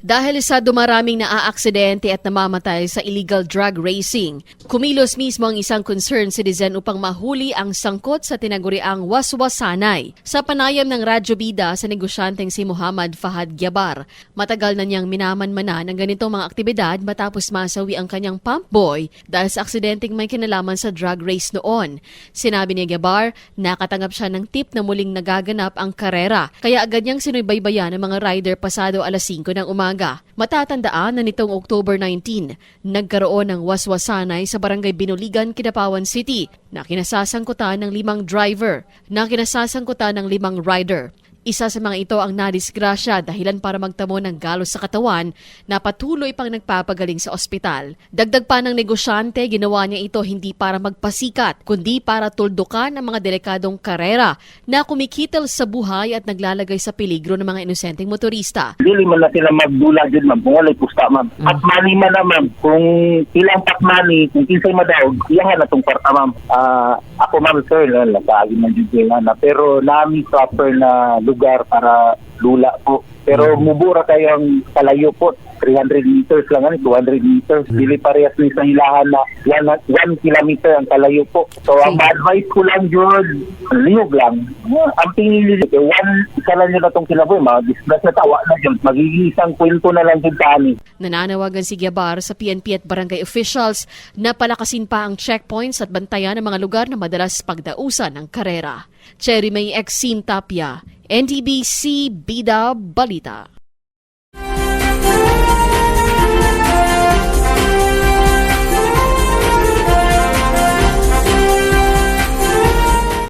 Dahil sa dumaraming naaaksidente at namamatay sa illegal drug racing, kumilos mismo ang isang concerned citizen upang mahuli ang sangkot sa tinaguriang waswasanay sa panayam ng Radyo Bida sa negosyanteng si Muhammad Fahad Gyabar. Matagal na niyang minaman-manan ang ganitong mga aktibidad matapos masawi ang kanyang pump boy dahil sa aksidenteng may kinalaman sa drug race noon. Sinabi ni Gyabar, nakatanggap siya ng tip na muling nagaganap ang karera, kaya agad niyang sinubaybayan ang mga rider pasado alas 5 ng umaga. Matatandaan na nitong October 19, nagkaroon ng waswasanay sa Barangay Binuligan, Kidapawan City na kinasasangkutan ng 5 driver, na kinasasangkutan ng 5 rider. Isa sa mga ito ang nadisgrasya dahilan para magtamo ng galos sa katawan na patuloy pang nagpapagaling sa ospital. Dagdag pa ng negosyante, ginawa niya ito hindi para magpasikat, kundi para tuldukan ang mga delikadong karera na kumikitil sa buhay at naglalagay sa peligro ng mga inosenteng motorista. Dili man na sila magdula din, ma'am, kung walay pusta, ma'am. At money man na, ma'am, kung ilang pat money, kung kinsay madaog, iyan na itong parta, ma'am. Ako, ma'am, sir, nagkaagi man din na, pero nami proper na lugar para lula po. Pero mubura kayang kalayo po, 300 meters lang, 200 meters. Dili parehas ni sa hilahan na 1 kilometer ang kalayo po. So, ang advice ko lang, George, liyog lang. Ang tingin nila, isa lang nila itong kinaboy, mag-discuss na tawa na dyan. Magiging isang kwento na lang din tani. Nananawagan si Gyabar sa PNP at barangay officials na palakasin pa ang checkpoints at bantayan ng mga lugar na madalas pagdausan ng karera. Cherry May Exim Tapia, NTBC Bida Balita.